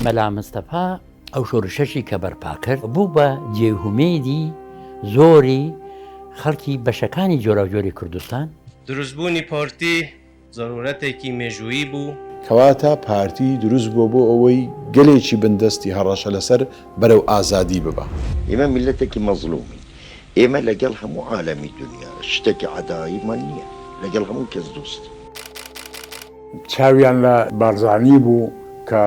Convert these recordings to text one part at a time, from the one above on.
مەلا مستەفا ئەو شۆڕشەشی کە بەرپا کرد بوو بە جێهومێدی زۆری خەڵکی بەشەکانی جۆراوجۆری کوردستان. دروستبوونی پارتی ضرورەتێکی مێژوویی بوو. کەواتە پارتی دروست بووە بۆ ئەوەی گەلێکی بندستی هەڕەشە لەسەر بەرەو ئازادی ببە. ئێمە میلەتێکی مەزڵومی، ئێمە لەگەڵ هەموو عالەمی دنیا شتێکی عەداییمان نییە، لەگەڵ هەموو کەس دۆست. چاویان لە بارزانی بوو کە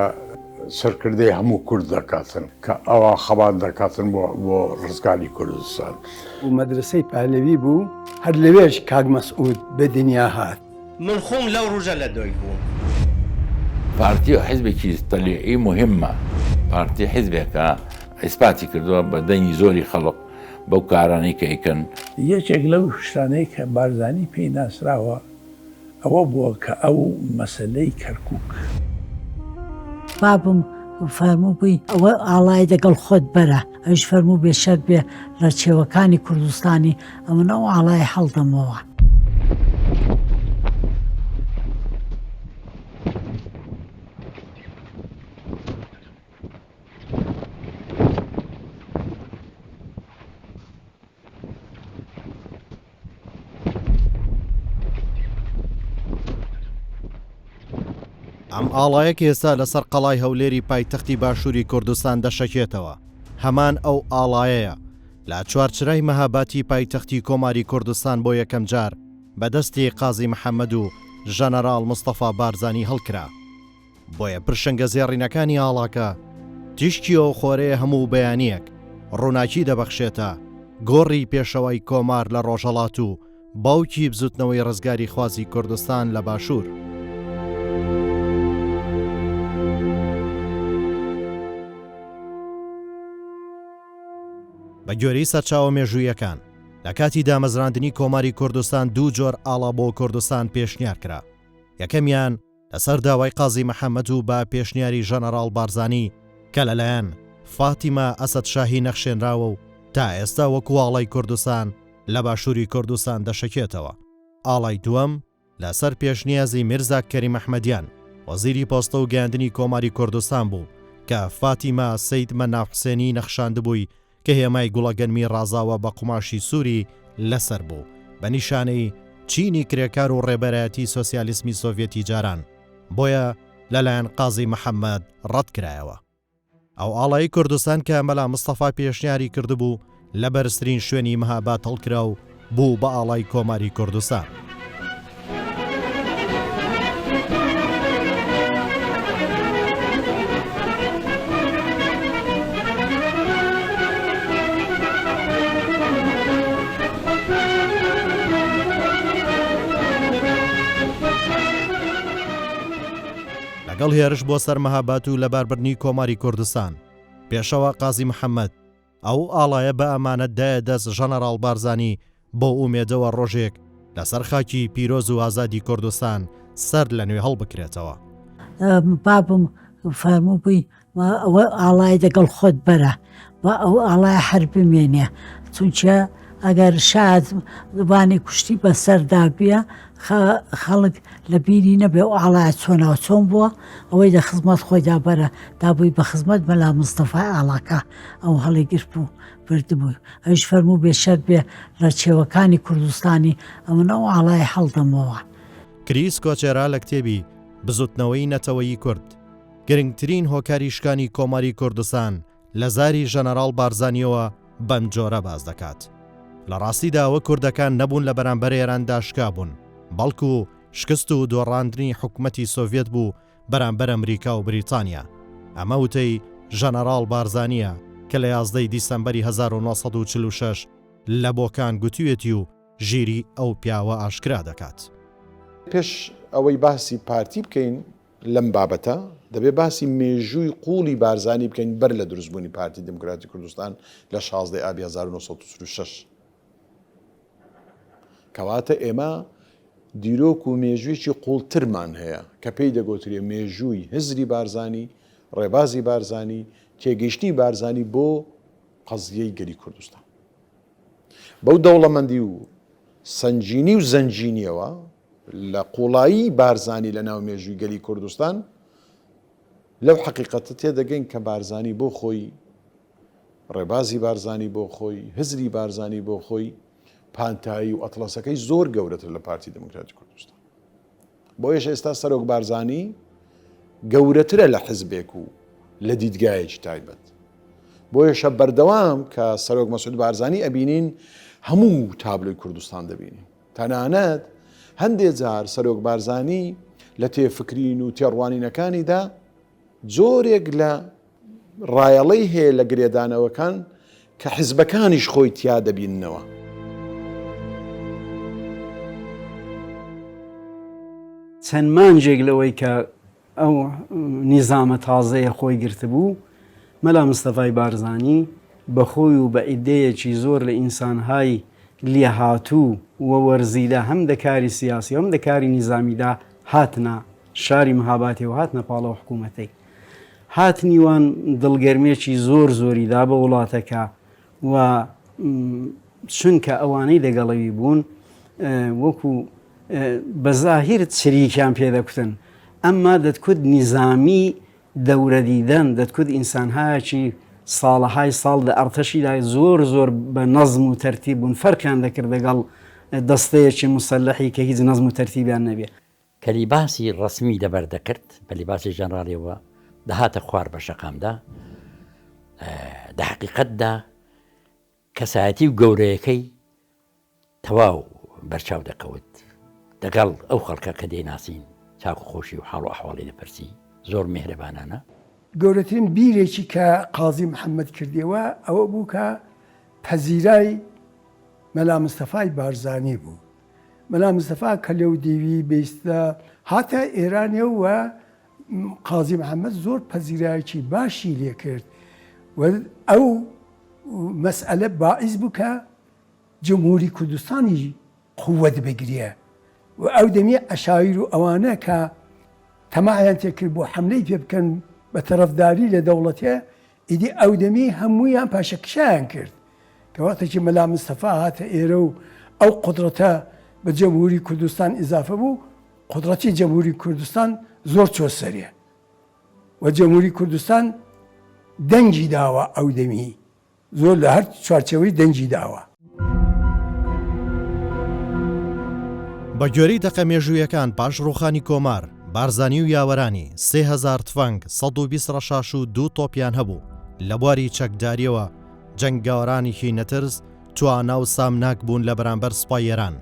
سەرکردەی هەموو کورد دەکاتن کە ئەوە خەبات دەکاتن بۆ ڕزگاری کوردستان. و مەدرسەی پالەوی بوو هەر لەوێش کاک مەسعود بە دنیا هات. من خۆم لەو ڕۆژە لە دۆی بووم. پارتی و حیزبێکی تەلیعی مهمە. پارتی حیزبێکە ئیسپاتی کردووە بە دەنگی زۆری خەڵق بەو کارانەی کە ئەیکەن. یەکێک لەو شتانەی کە بارزانی پێی ناسراوە ئەوە بووە کە ئەو مەسەلەی کەرکووک بابم فەرموو بووی ئەوە ئاڵای دەگەڵ خۆت بەرە، ئەوش فەرموو بێ شەر بێ لە چێوەکانی کوردستانی ئەمن ئەو ئاڵای هەڵدەمەوە. ئەم ئاڵایەک ئێستا لەسەر قەڵای هەولێری پایتەختی باشووری کوردستان دەشەکێتەوە. هەمان ئەو ئاڵایەیە لە چوارچرای مەهاباتی پایتەختی کۆماری کوردستان بۆ یەکەم جار بەدەستی قازی محەممەد و ژەنەرال مستەفا بارزانی هەڵکرا. بۆیە پرشنگە زێڕینەکانی ئاڵاکە تیشکی ئەو خۆرەیە هەموو بەیانیەک ڕووناکی دەبەخشێتە گۆڕی پێشەوەی کۆمار لە ڕۆژهەڵات و باوکی بزوتنەوەی ڕزگاری خوازی کوردستان لە باشوور. بە گوێرەی سەرچاوە مێژوویەکان لە کاتی دامەزراندنی کۆماری کوردستان دوو جۆر ئاڵا بۆ کوردستان پێشنیار کرا. یەکەمیان لەسەر داوای قازی محەممەد و بە پێشنیاری ژەنەرال بارزانی کە لەلایەن فاتیمە ئەسەد شاهی نەخشێنراوە و تا ئێستا وەکو ئاڵای کوردستان لە باشووری کوردستان دەشەکێتەوە. ئاڵای دووەم لەسەر پێشنیازی میرزا کەریم ئەحمەدیان وەزیری پۆستە و گەیاندنی کۆماری کوردستان بوو کە فاتیمە سەید مەناف حوسێنی نەخشاندبووی کە هێمای گوڵەگەنمی ڕازاوە بە قوماشی سووری لەسەر بوو بە نیشانەی چینی کرێکار و ڕێبەرایەتی سۆسیالیسمی سۆڤێتی جاران. بۆیە لەلایەن قازی محەممەد ڕەت کرایەوە. ئەو ئاڵایی کوردستان کە مەلا مستەفا پێشنیاری کردبوو لە بەرزترین شوێنی مەهابات هەڵکرا و بوو بە ئاڵای کۆماری کوردستان. لەگەڵ هێرش بۆ سەر مەهابات و لەباربرنی کۆماری کوردستان پێشەوە قازی محەممەد ئەو ئاڵایە بە ئەمانەتدایە دەست ژەنەرال بارزانی بۆ ئومێدەوە ڕۆژێک لەسەر خاکی پیرۆز و ئازادی کوردستان سەر لە نوێ هەڵبکرێتەوە. بابم فەرموو بووی ئەوە ئاڵای دەگەڵ خۆت بەرە بە ئەو ئاڵای هەر بمێنێ، چونچە ئەگەر شاد وانی کوشتی بەسەردا بیە خەڵک لە بیری نەبێ و ئاڵای چۆناوە چۆن بووە ئەوەی دە خزمەت خۆیدا بەرە دابووی بە خزمەت مەلا مستەفای ئاڵاکە ئەو هەڵی گرت بوو بردبووی. ئەوش فەرموو بێ شەر بێ لە چێوەکانی کوردستانی ئەمن ئەو ئاڵای هەڵدەمەوە. کریس کۆچێرا لە کتێبی بزوتنەوەی نەتەوەیی کورد گرنگترین هۆکاری شکانی کۆماری کوردستان لە زاری ژەنەرال بارزانیەوە بەم جۆرە باز دەکات. لە ڕاستیدا ئەوە کوردەکان نەبوون لە بەرامبەر ئێراندا شکا بوون، بەڵکو شکست و دۆڕاندنی حکومەتی سۆڤێت بوو بەرامبەر ئەمریکا و بریتانیا. ئەمە وتەی ژەنەرال بارزانیە کە لە 11 دیسەمبەری 1946 لە بۆکان گوتوێتی و ژیری ئەو پیاوە ئاشکرا دەکات. پێش ئەوەی باسی پارتی بکەین لەم بابەتە دەبێ باسی مێژووی قوڵی بارزانی بکەین بەر لە دروستبوونی پارتی دموکراتی کوردستان لە 16 ئابی 1946. کەواتە ئێمە دیرۆک و مێژوویی قوڵترمان هەیە کە پێی دەگوترێ مێژووی هزری بارزانی، ڕێبازی بارزانی، تێگەیشتنی بارزانی بۆ قەزیەی گەلی کوردستان. بەو دەوڵەمەندی و سنجینی و زەنجینیەوە لە قوڵایی بارزانی لە ناو مێژووی گەلی کوردستان لەو حقیقەتە تێدەگەین کە بارزانی بۆ خۆی ڕێبازی بارزانی بۆ خۆی هزری بارزانی بۆ خۆی پانتایی و ئەتڵەسەکەی زۆر گەورەتر لە پارتی دموکراتی کوردستان بۆ یەش ئێستا سەرۆک بارزانی گەورەترە لە حزبێک و لە دیدگایەکی تایبەت بۆ یەشە بەردەوام کە سەرۆک مەسعود بارزانی ئەبینین هەموو تابلۆی کوردستان دەبینین تەنانەت هەندێک جار سەرۆک بارزانی لە تێفکرین و تێڕوانینەکانیدا زۆرێک لە ڕایەڵەی هەیە لە گرێدانەوەکان کە حیزبەکانیش خۆی تیا دەبیننەوە. چەند مانجێک لەوەی کە ئەو نیزامە تازەیە خۆی گرتبوو مەلا مستەفای بارزانی بەخۆی و بە ئیدەیەکی زۆر لە ئینسانهای لێ هاتوو وە وەرزیدا هەم دەکاری سیاسی هەم دەکاری نیزامیدا هاتنە شاری مەهاباتێ و هاتنە پاڵەوە حکوومەتەی هاتنیوان دڵگەرمێکی زۆر زۆریدا بە وڵاتەکە و چونکە ئەوانەی دەگەڵەوی بوون وەکو بەزاهیر چریکیان پێدەکوتن ئەمما دەتکوت نیزامی دەورەدیدەن دەتکوت ئینسانهایەکی ساڵەهای ساڵ لە ئەرتەشیدا زۆر زۆر بە نەزم و تەرتیب بوون فەرقیان دەکرد لەگەڵ دەستەیەکی مسلحی کە هیچ نەزم و تەرتیبیان نەبێ کە لیباسی ڕسمی دەبەردەکرد بە لیباسی ژەنراڵیەوە دەهاتە خوار بە شەقامدا دە حقیقەتدا کەسایەتی و گەورەیەکەی تەواو بەرچاو دەکەوت دەگەڵ ئەو خەڵکە کە دێناسین چاکو خۆشی و حاڵ و ئەحواڵی دەپرسی زۆر میهرەبانانە. گەورەترین بیرێکی کە قازی محەممەد کردیەوە ئەوە بوو کە پەزیرای مەلا مستەفای بارزانی بوو. مەلا مستەفا کە لەو دیوی بیستە هاتە ئێرانێ و قازی محەممەد زۆر پەزیرایکی باشی لێ کرد و ئەو مەسئلە باعث بوو کە جمهوری کوردستانی قووەت بگریە و ئەو دەمی ئەشایر و ئەوانە کە تەماعیان تێکرد بۆ حملەی پێ بکەن بە تەرەفداری لە دەوڵەتێ ئیدی ئەو دەمی هەموویان پاشەکشیان کرد کەواتەکی مەلا مستەفا هاتە ئێرە و ئەو قدرەتە بە جمهوری کوردستان ئیزافە بوو قدرەتی جمهوری کوردستان زۆر چۆسەریە و جمهوری کوردستان دەنگی داوە ئەو دەمی زۆر لە هەر چوارچەوەی دەنگی داوە. بە گوێرەی دەقەمێژوویەکان پاش ڕوخانی کۆمار بارزانی و یاوەرانی 3000 تفەنگ 120 ڕەشاش و 2 تۆپیان هەبوو لە بواری چەکداریەوە جەنگاوەرانێکی نەترس توانا و سامناک بوون لە بەرامبەر سوپای ئێران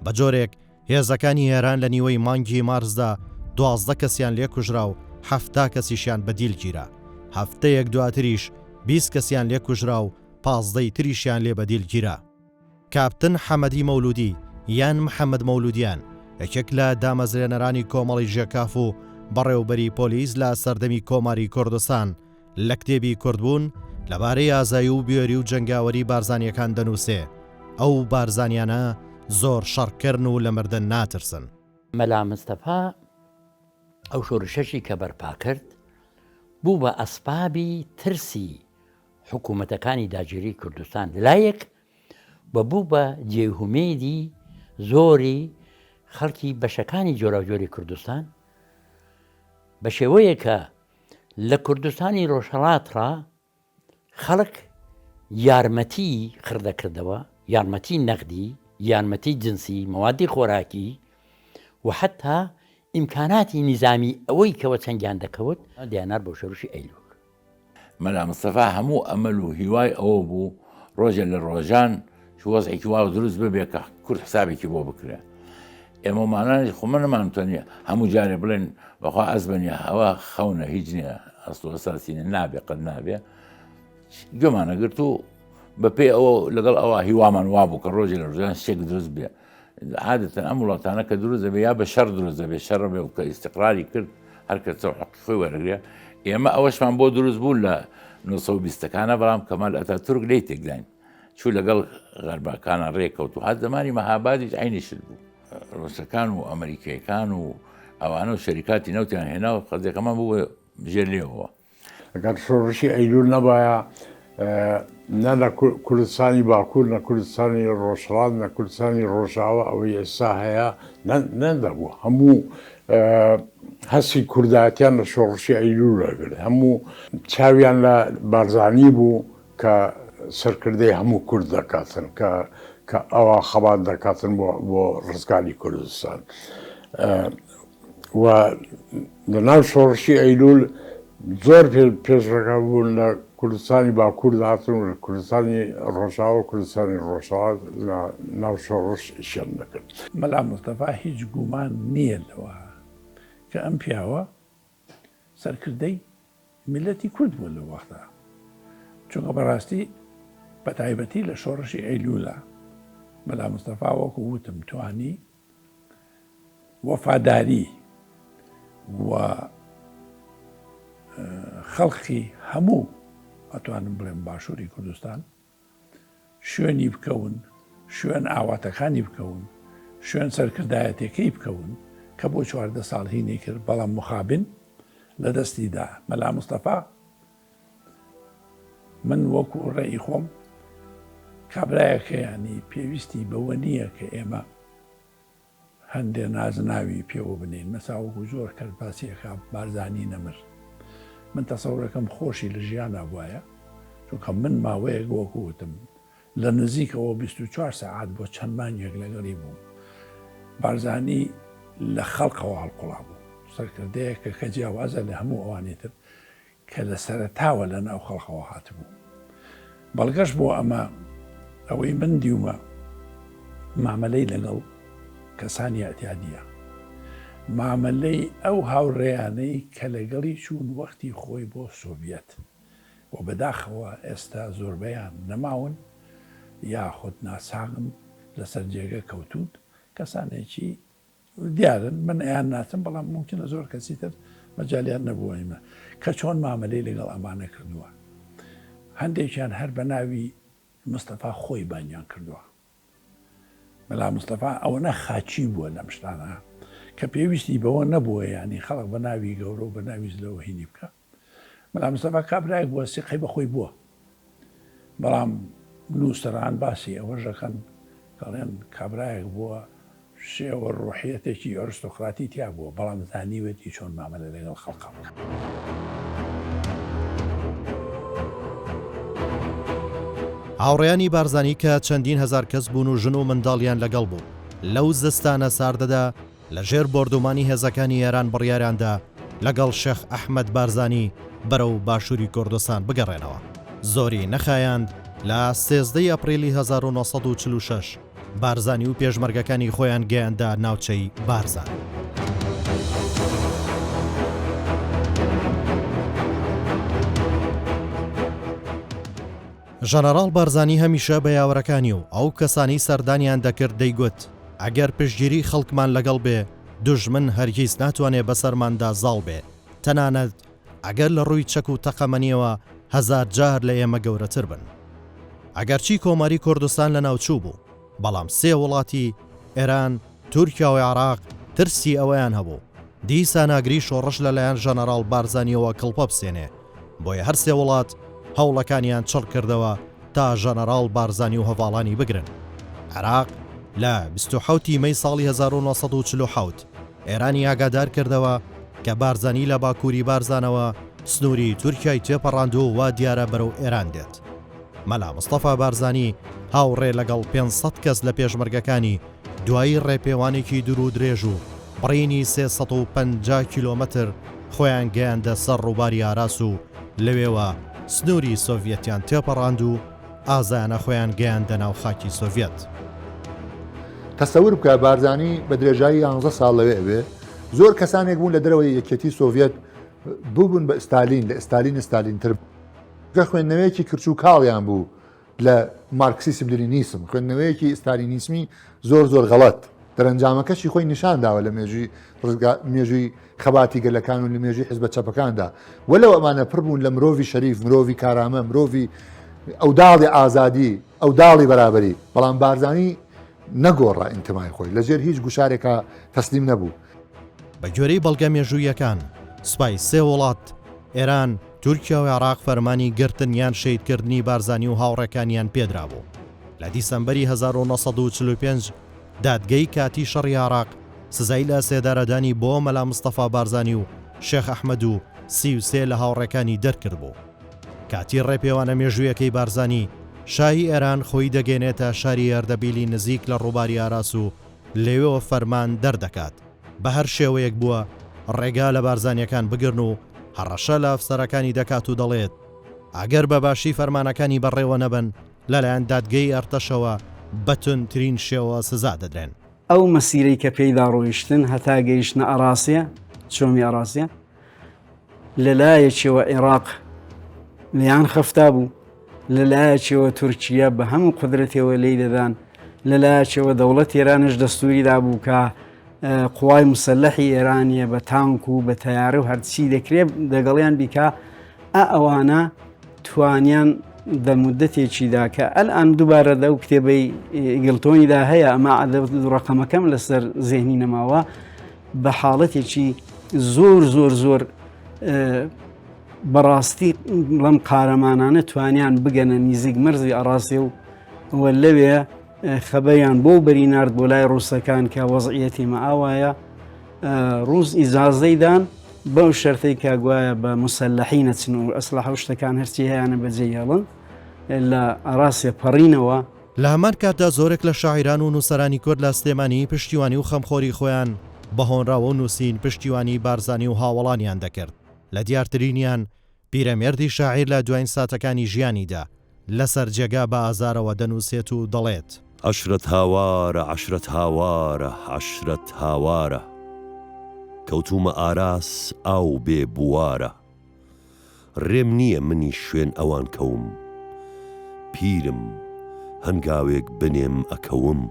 بە جۆرێک هێزەکانی هێران لە نیوەی مانگی مارسدا 12 کەسیان لێ کوژرا و 7 کەسیشیان بەدیلگیرا هەفتەیەک دواتریش 20 کەسیان لێ کوژرا و 15 تریشیان لێ بەدیلگیرا. کاپتن حەمەدی مەولودی یان محەممەد مەولودیان یەکێک لە دامەزرێنەرانی کۆمەڵی ژێکاف و بەڕێوبەری پۆلیس لە سەردەمی کۆماری کوردستان لە کتێبی کوردبوون لەبارەی ئازایی و بێری و جەنگاوەری بارزانیەکان دەنووسێ ئەو بارزانیانە زۆر شەڕکردن و لە مردن ناترسن. مەلا مستەفا ئەو شۆڕشەشی کە بەرپا کرد بوو بە ئەسبابی ترسی حکوومەتەکانی داگیری کوردستان لایەک بە بوو بە جێهومێدی زۆری خەڵکی بەشەکانی جۆراوجۆری کوردستان بە شێوەیە کە لە کوردستانی ڕۆژهەڵاتڕا خەڵک یارمەتی خردەکردەوە یارمەتی نەقدی یارمەتی جنسی مەوادی خۆراکی و حتا ئیمکاناتی نیزامی ئەوەی کەوە چەندیان دەکەوت دیانار بۆ شەڕشی ئەیلوک. مەلا مستەفا هەموو ئەمەل و هیوای ئەوە بوو ڕۆژە لە ڕۆژان وەزعێکی وا دروست ببێ کە کورد حسابێکی بۆ بکرێ. ئێمەمانانی خۆمە نەمانتوانێ هەموو جارێ بڵێن بەخوا ئەزبنیە ئەوە خەونە هیچ نییە ئەسڵ ئەساسینە نابێ قەت نابێ گوێمانەگرت و بەپێ ئەوە لەگەڵ ئەوە هیوامان وابوو کە ڕۆژێ لە ڕۆژان شتێک دروست بێ عادەتەن ئەم وڵاتانە کە دروست دەبێ یا بە شەڕ دروست دەبێ شەڕ بێ و کە ئیستیقراری کرد هەر کەسە حەقی خۆی وەرەگرێ ئێمە ئەوەشمان بۆ دروست بوو لە 1920ەکانە بەڵام کەمال ئەتاتورک لی تێکداین چوو لەگەڵ غەرباکانە ڕێکەوت و هەر زمانی مەهابادیش عینیشت بوو ڕۆسەکان و ئەمریکیەکان و ئەوانە و شەریکاتی نەوتیان هێنا و قەزێکەمان بوو بژێر لێەوە. ئەگەر شۆڕشی ئەیلول نەبایە نە لە کوردستانی باکوور نە کوردستانی ڕۆژهەڵات نە کوردستانی ڕۆژاوە ئەوەی ئێستا هەیە نەدەبوو هەموو هەستی کوردایەتیان لە شۆڕشی ئەیلوولەگرت هەموو چاویان لە بارزانی بوو کە سەرکردەی هەموو کورد دەکاتن کە ئەوە خەبات دەکاتن بۆ ڕزگاری کوردستان و لە ناو شۆڕشی ئەیلول زۆر پێشڕەکە بوون لە کوردستانی باکوور هاتن لە کوردستانی ڕۆژاوە کوردستانی ڕۆژاوە لە ناو شۆڕش ئیشیان دەکرد. مەلا مستەفا هیچ گومان نییە لەوە کە ئەم پیاوە سەرکردەی میلەتی کورد بوو لە وەختا چونکە بەڕاستی بە تایبەتی لە شۆڕشی ئەیلوولە مەلا مستەفا وەکو وتم توانی وەفاداری و خەڵقی هەموو ئەتوانم بڵێم باشووری کوردستان شوێنی بکەون شوێن ئاواتەکانی بکەون شوێن سەرکردایەتەکەی بکەون کە بۆ 14 ساڵ هینی کرد بەڵام مخابن لە دەستیدا مەلا مستەفا من وەکو ڕێی خۆم کابرایەکە ینی پێویستی بەوە نییە کە ئێمە هەندێ نازناوی پێوە بنین مەساوەکو زۆر کرد باسیەکە بارزانی نەمر من تەسەورەکەم خۆشی لە ژیانە وایە چونکە من ماوەیەک وەکوتم لە نزیکەوە 24 سەعات بۆ چەند مانگێک لەگەڵی بووم بارزانی لە خەڵقەوە هەڵقوڵا بوو سەرکردەیەکە کە جیاوازە لە هەموو ئەوانێ تر کە لە سەرەتاوە لە ناو خەڵقەوە هاتبوو بەڵگەش بۆ ئەمە ئەوەی من دیومە مامەلەی لەگەڵ کەسانی ئەتیادیە مامەلەی ئەو هاوڕێیانەی کە لەگەڵی چوون وەختی خۆی بۆ سۆڤێت و بەداخەوە ئێستا زۆربەیان نەماون یاخود ناساغن لەسەر جێگە کەوتوت کەسانێکی دیارن من ئەیان ناچم بەڵام ممکنە زۆر کەسی تر مەجالیان نەبووەیمە کە چۆن مامەلەی لەگەڵ ئەمانە کردووە هەندێکیان هەر بە ناوی مستەفا خۆی بانیان کردووە مەلا مستەفا ئەوە نە خاچی بووە لەم شتانە کە پێویستی بەوە نەبووە ینی خەڵک بە ناوی گەورە و بە ناویست لەوە هینی بکە مەلا مستەفا کابرایەک بووە سیقەی بەخۆی بووە بەڵام نووسەران باسی ئەوە ژەکەن کەڵێن کابرایەک بووە شێوە ڕۆحیەتێکی ئەرستۆقراتی تیا بووە بەڵام زانیوێتی چۆن مامەلە لەگەڵ خەڵقا بکە. هاوڕێیانی بارزانی کە چەندین هەزار کەس بوون و ژن و منداڵیان لەگەڵ بوو لەو زستانە ساردەدا لە ژێر بردومانی هێزەکانی ئێران بڕیاریاندا لەگەڵ شێخ ئەحمەد بارزانی بەرەو باشووری کوردستان بگەڕێنەوە زۆری نەخایاند لە 13 ئەپریلی 1946 بارزانی و پێشمەرگەکانی خۆیان گەیاندا ناوچەی بارزان. ژەنەڕاڵ بارزانی هەمیشە بە یاوەرەکانی و ئەو کەسانی سەردانیان دەکرد دەیگوت ئەگەر پشتگیری خەڵکمان لەگەڵ بێ دوژمن هەرگیز ناتوانێت بەسەرماندا زاڵ بێ تەنانەت ئەگەر لە ڕووی چەک و تەقەمەنیەوە 1000 جار لە ئێمە گەورەتر بن. ئەگەرچی کۆماری کوردستان لە ناوچوو بوو بەڵام 3 وڵاتی ئێران تورکیا و عێراق ترسی ئەوەیان هەبوو دیسان ئاگری شۆڕش لەلایەن ژەنەڕاڵ بارزانیەوە کڵپە بسێنێ بۆیە هەر 3 وڵات هەوڵەکانیان چڕ کردەوە تا ژەنەڕاڵ بارزانی و هەواڵانی بگرن. عێراق لە 27 مەی ساڵی 1947 ئێرانی ئاگادار کردەوە کە بارزانی لە باکووری بارزانەوە سنووری تورکیای تێپەڕاندووە و دیارە بەرەو ئێران دێت. مەلا مستەفا بارزانی هاوڕێ لەگەڵ 500 کەس لە پێشمەرگەکانی دوایی ڕێپێوانێکی دوور و درێژ و بڕینی 350 کیلۆمەتر خۆیان گەیاندە سەر ڕووباری ئاراس و لەوێوە سنووری سۆڤێتیان تێپەڕاند و ئازایانە خۆیان گەیاندە ناو خاکی سۆڤێت. تەسەور بکە بارزانی بە درێژایی 11 ساڵ لەوێ ئەوێ زۆر کەسانێک بوون لە دەرەوەی یەکێتی سۆڤێت بووبوون بە ئستالین لە ئستالین ستالینتر گە خوێندنەوەیەکی کرچ و کاڵیان بوو لە مارکسیسم لێنینیسم خوێندنەوەیەکی ئستالینیسمی زۆر غەڵەت دەرەنجامەکەشی خۆی نیشانداوە لە مێژووی خەباتی گەلەکان و لە مێژووی حزبە چەپەکاندا وەلەو ئەمانە پڕ بوون لە مرۆڤی شەریف مرۆڤی کارامە مرۆڤی ئەو داڵی ئازادی ئەو داڵی بەرابەری بەڵام بارزانی نەگۆڕە ئینتمای خۆی لەژێر هیچ گوشارێکە تەسلیم نەبوو. بە گوێرەی بەڵگە مێژوویەکان سوپای 3 وڵات ئێران تورکیا و عێراق فەرمانی گرتن یان شەیدکردنی بارزانی و هاوڕێکانیان پێدرا بوو. لە دیسەمبەری 1945 دادگەی کاتی شەڕی عێراق سزای لە سێدارەدانی بۆ مەلا مستەفا بارزانی و شێخ ئەحمەد و 33 لە هاوڕێکانی دەرکرد بوو. کاتی ڕێپێوانە مێژوویەکەی بارزانی شاهی ئێران خۆی دەگەێنێتە شاری ئەردەبیلی نزیک لە ڕووباری ئاراس و لێوێەوە فەرمان دەردەکات. بە هەر شێوەیەک بووە ڕێگا لە بارزانیەکان بگرن و هەڕەشە لە ئەفسەرەکانی دەکات و دەڵێت ئەگەر بە باشی فەرمانەکانی بەڕێوە نەبن لەلایەن دادگەی ئەرتەشەوە بەتونترین شێوە سزا دەدرێن. ئەو مەسیرەی کە پێیدا ڕۆیشتن هەتا گەیشتنە ئەراسیە چۆمی ئەراسیە لەلایەکیەوە عێراق لیان خەفتا بوو، لەلایەکیەوە تورکیا بە هەموو قدرەتەوە لی دەدان، لەلایەکیەوە دەوڵەت ئێرانش دەستوریدا بوو کە قوای مسلحی ئێرانیە بە تانک و بە تەیارە و هەرچی دەکرێت دەگەڵیان بیکە ئەوانە توانیان دەمودەتێکیدا کە ئەلئان دووبارە دەو کتێبەی گڵتۆنیدا هەیە ئەمە ڕقەمەکەم لەسەر زێنی نەماوە بە حاڵەتێکی زۆر زۆر زۆر بەڕاستی لەم قارەمانانە توانیان بگەنە نزیک مەرزی ئەڕاستێ و لەوێ خەبەیان بۆ بەری نارد بۆ لای ڕووسەکان کە وەزعیەتی مەئاوایە ڕووس ئیزازەیدان بەو شەرتەی کە گوایە بە مسلحی نەچن و ئەسلحە و شتەکان هەرچی هەیەیانە بەجێهێڵن لە ئەڕاستێ پەڕینەوە. لە هەمان کاتدا زۆرێک لە شاعیران و نووسەرانی کورد لە سلێمانی پشتیوانی و خەمخۆری خۆیان بە هۆنراوە و نووسین پشتیوانی بارزانی و هاوڵانیان دەکرد. لە دیارترینیان پیرەمێردی شاعیر لە دوایین ساتەکانی ژیانیدا لەسەر جێگا بە ئازارەوە دەنووسێت و دەڵێت عشرەت هاوارە عشرەت هاوارە عشرەت هاوارە کەوتومە ئاراس ئاو بێ بوارە ڕێم نییە منی شوێن ئەوان کەوم پیرم هەنگاوێک بنێم ئەکەوم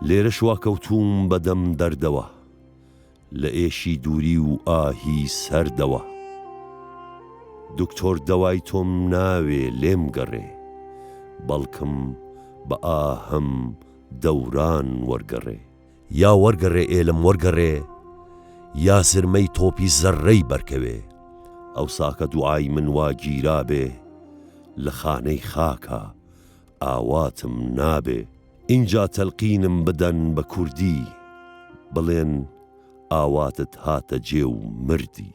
لێرە شوا کەوتوم بەدەم دەردەوە لە ئێشی دووری و ئاهی سەردەوە دکتۆر دەوای تۆم ناوێ لێم گەڕێ بەڵکم بە ئاهەم دەوران وەرگەڕێ یا وەرگەڕێ ئێلم وەرگەڕێ یا سرمەی تۆپی زەڕەی بەرکەوێ ئەو ساکە دوعای من وا گیرابێ لە خانەی خاکە ئاواتم نابێ اینجا تەلقینم بدەن بە کوردی بڵێن ئاواتت هاتە جێ و مردی.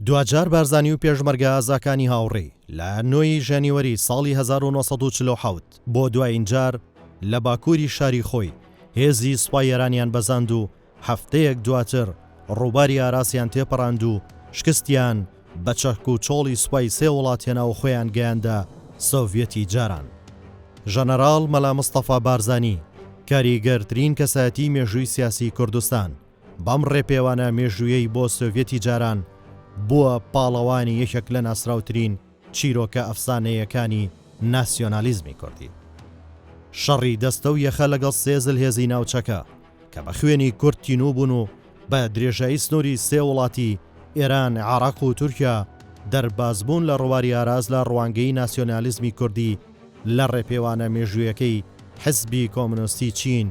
دوجار بارزانی و پێشمەرگە ئازاکانی هاوڕێ لە 9 ژانیوەری ساڵی 1940 بۆ دوایین جار لە باکووری شاری خۆی هێزی سوپای ئێرانیان بەزاند و هەفتەیەک دواتر ڕووباری ئاراسیان تێپەڕاند و شکستیان بە چەک و چۆڵی سوپای سێ وڵاتێنە و خۆیان گەیاندا سۆڤیەتی جاران. ژەنەرال مەلا مستەفا بارزانی کاریگەرترین کەسایەتی مێژووی سیاسی کوردستان بەم ڕێپێوانە مێژوویەی بۆ سۆڤیەتی جاران بووە پاڵەوانی یەکێک لە ناسراوترین چیرۆکە ئەفسانەیەکانی ناسیۆنالیزمی کوردی. شەڕی دەستە و یەخە لەگەڵ سێزل هێزی ناوچەکە کە بە خوێنی کورتینو بوون و بە درێژایی سنووری سێ وڵاتی ئێران، عێراق و تورکیا دەربازبوون لە ڕووباری ئاراز لە ڕوانگەی ناسیۆنالیزمی کوردی لە ڕێپێوانە مێژوویەکەی حزبی کۆمونیستی چین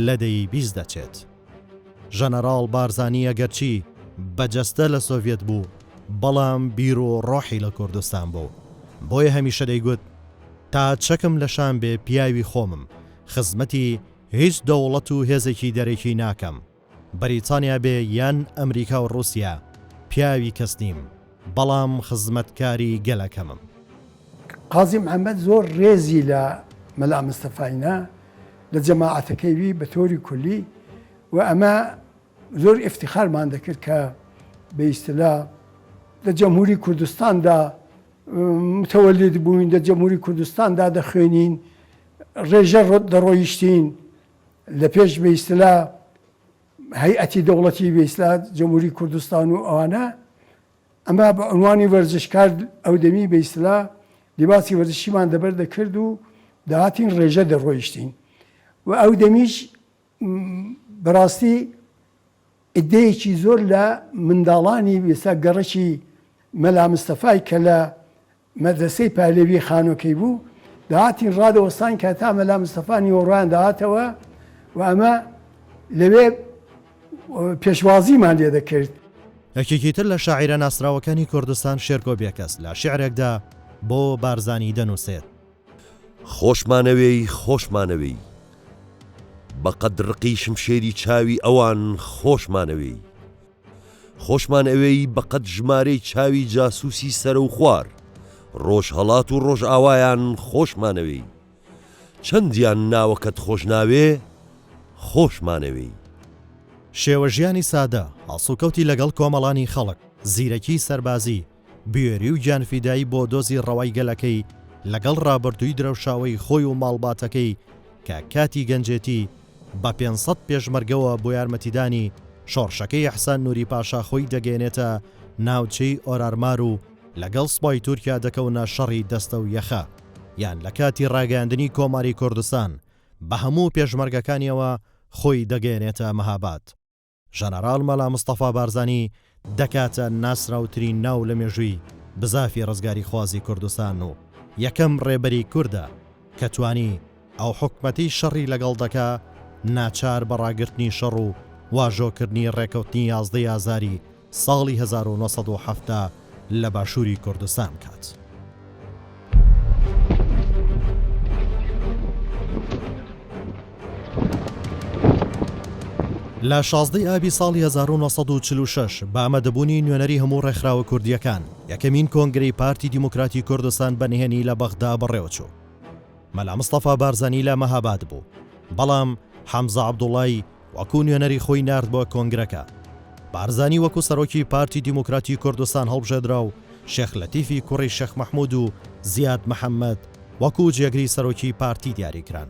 لەدەی بیست دەچێت. ژەنەرال بارزانی ئەگەرچی بەجەستە لە سۆڤێت بوو بەڵام بیر و ڕۆحی لە کوردستان بوو بۆیە هەمیشە دەیگوت تا چەکم لە شان بێ پیاوی خۆمم خزمەتی هیچ دەوڵەت و هێزێکی دەرێکی ناکەم بەریتانیا بێ یان ئەمریکا و رووسیا پیاوی کەس نیم بەڵام خزمەتکاری گەلەکەمم. قازی محەممەد زۆر ڕێزی لە مەلا مستەفاینە لە جەماعەتەکەیوی بە تۆری کولی و ئەمە زۆر افتخارمان دەکرد کە بە ئیستیلا لە جەمهوری کوردستاندا متەوەلید بووین، لە جەمهوری کوردستاندا دەخوێنین، ڕێژە دەڕۆیشتین لە پێش بە ئیستیلا هەیئەتی دەوڵەتی بە ئیستیلا جەمهوری کوردستان و ئەوانە ئەمە بە عنوانی وەرزشکار ئەو دەمی بە ئیستیلا لیباسی وەرزشیمان دەبەر دەکرد و داهاتین ڕێژە دەڕۆیشتین و ئەو دەمیش بەڕاستی ئیدەیەکی زۆر لە منداڵانی ئێستا گەڕەکی مەلا مستەفای کە لە مەدرسەی پالێوی خانۆکەی بوو داهاتین ڕادەوەستان کە تا مەلا مستەفا نیوەڕۆیان داهاتەوە و ئەمە لەوێ پێشوازیمان لێ دەکرد. یەکێکی تر لە شاعیرە ناسراوەکانی کوردستان شێرکۆ بێکەس لە شیعرێکدا بۆ بارزانی دەنووسێت خۆشمانەوەی خۆشمانەوەی بەقەد ڕقی شمشێری چاوی ئەوان خۆشمانەوەی خۆشمان ئەوەی بەقەد ژمارەی چاوی جاسووسی سەر و خوار ڕۆژ هەڵات و ڕۆژ ئاوایان خۆشمانەوەی چەندیان ناوەکەت خۆش ناوێ خۆشمانەوەی. شێوەژیانی سادە هەڵسوکەوتی لەگەڵ کۆمەڵانی خەڵک، زیرەکی سەربازی، بێری و گیانفیدایی بۆ دۆزی ڕەوای گەلەکەی لەگەڵ ڕابردووی درەوشاوی خۆی و ماڵباتەکەی کە کاتی گەنجێتی بە 500 پێشمەرگەوە بۆ یارمەتیدانی شۆڕشەکەی ئەحسان نووری پاشا خۆی دەگەێنێتە ناوچەی ئۆرارمار و لەگەڵ سوپای تورکیا دەکەونە شەڕی دەستە و یەخە، یان لە کاتی ڕاگەاندنی کۆماری کوردستان بە هەموو پێشمەرگەکانیەوە خۆی دەگەێنێتە مەهاباد. ژەنەرال مەلا مستەفا بارزانی دەکاتە ناسراوترین ناو لە مێژووی بزافی ڕزگاری خوازی کوردستان و یەکەم ڕێبەری کووردە کە توانی ئەو حکومەتی شەڕی لەگەڵ دەکا ناچار بەڕاگرتنی شەڕ و واژۆکردنی ڕێکەوتنی 11 ئازاری ساڵی 1970 لە باشووری کوردستان کات. لە 16 ئابی ساڵی 1946 بە ئامادەبوونی نوێنەری هەموو ڕێکخراوە کوردیەکان یەکەمین کۆنگرەی پارتی دیموکراتی کوردستان بەنهێنی لە بەغدا بەڕێوەچوو. مەلا مستەفا بارزانی لە مەهاباد بوو، بەڵام حەمزە عەبدوڵای وەکو نوێنەری خۆی نارد بۆ کۆنگرەکە. بارزانی وەکو سەرۆکی پارتی دیموکراتی کوردستان هەڵبژێدرا و شێخ لەتیفی کوڕی شێخ مەحموود و زیاد محەممەد وەکو جێگری سەرۆکی پارتی دیاریکران.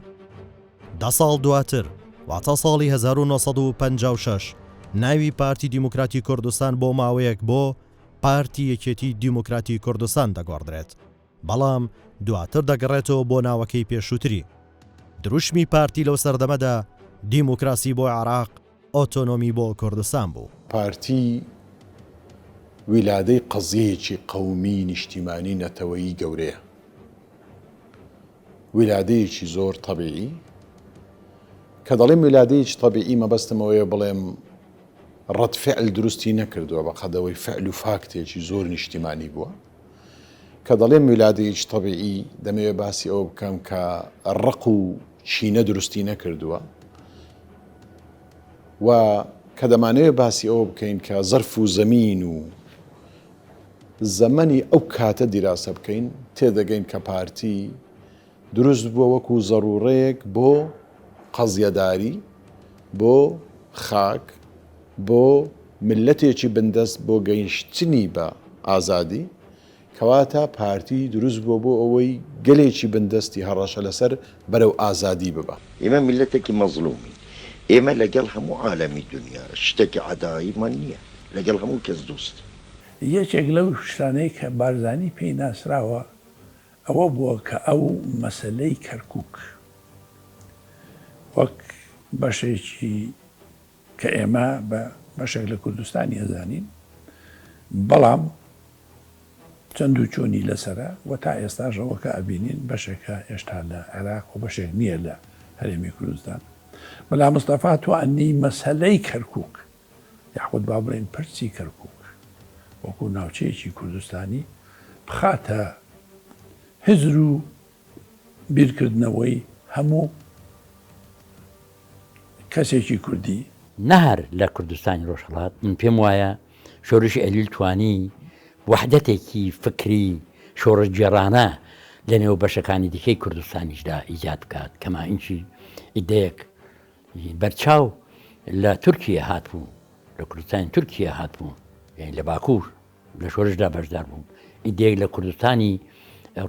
10 ساڵ دواتر واتە ساڵی 1956 ناوی پارتی دیموکراتی کوردستان بۆ ماوەیەک بۆ پارتی یەکێتی دیموکراتی کوردستان دەگۆڕدرێت، بەڵام دواتر دەگەڕێتەوە بۆ ناوەکەی پێشووتری. دروشمی پارتی لەو سەردەمەدا دیموکراسی بۆ عێراق، ئۆتۆنۆمی بۆ کوردستان بوو. پارتی ویلادەی قەزیەیەکی قەومی نیشتیمانی نەتەوەیی گەورەیە، ویلادەیەکی زۆر تەبیعی کە دەڵێم ویلادەیەکی تەبیعی مەبەستمەوەیە بڵێم ڕەتفعل دروستی نەکردووە بە قەدەوەی فعل و فاکتێکی زۆر نیشتیمانی بووە. کە دەڵێم ویلادەیەکی تەبیعی دەمەوێت باسی ئەوە بکەم کە ڕق و چینە دروستی نەکردووە و کە دەمانەوێت باسی ئەوە بکەین کە زەرف و زەمین و زەمەنی ئەو کاتە دیراسە بکەین تێدەگەین کە پارتی دروست بووە وەکو زەڕوڕەیەک بۆ قەزیەداری، بۆ خاک، بۆ ملەتێکی بندەست بۆ گەیشتنی بە ئازادی، کەواتە پارتی دروست بووە بۆ ئەوەی گەلێکی بندەستی هەڕەشە لەسەر بەرەو ئازادی ببە. ئێمە میلەتێکی مەزلومی، ئێمە لەگەڵ هەموو عالەمی دنیا شتێکی عەداییمان نییە، لەگەڵ هەموو کەس دوست. یەکێک لەو شتانەی کە بارزانی پێی ناسراوە ئەوە بووە کە ئەو مەسەلەی کەرکووک وەک بەشێکی کە ئێمە بە بەشێک لە کوردستانی ئەزانین، بەڵام چەند و چۆنی لەسرە و تا ئێستاژەوە کە ئەبینین بەشێکە هێشتا لە عێراق و بەشێک نییە لە هەرێمی کوردستان. مەلا مستەفا توانی مەسەلەی کەرکووک یاخود با بڵێن پرچی کەرکووک وەکو ناوچەیەکی کوردستانی بخاتە هزر و بیرکردنەوەی هەموو کەسێکی کوردی نەهار لە کوردستانی ڕۆژهەڵات. من پێم وایە شۆڕشی ئەلیل توانی وحدەتێکی فکری شۆڕش جێرانە لە نێو بەشەکانی دیکەی کوردستانیشدا ئیجاد بکات. کەما ئینچی ئیدەیەک بەرچاو لە تورکیا هاتبوو، لە کوردستانی تورکیا هاتبوو، یعنی لە باکوور لە شۆڕشدا بەشدار بوون. ئیدەیەک لە کوردستانی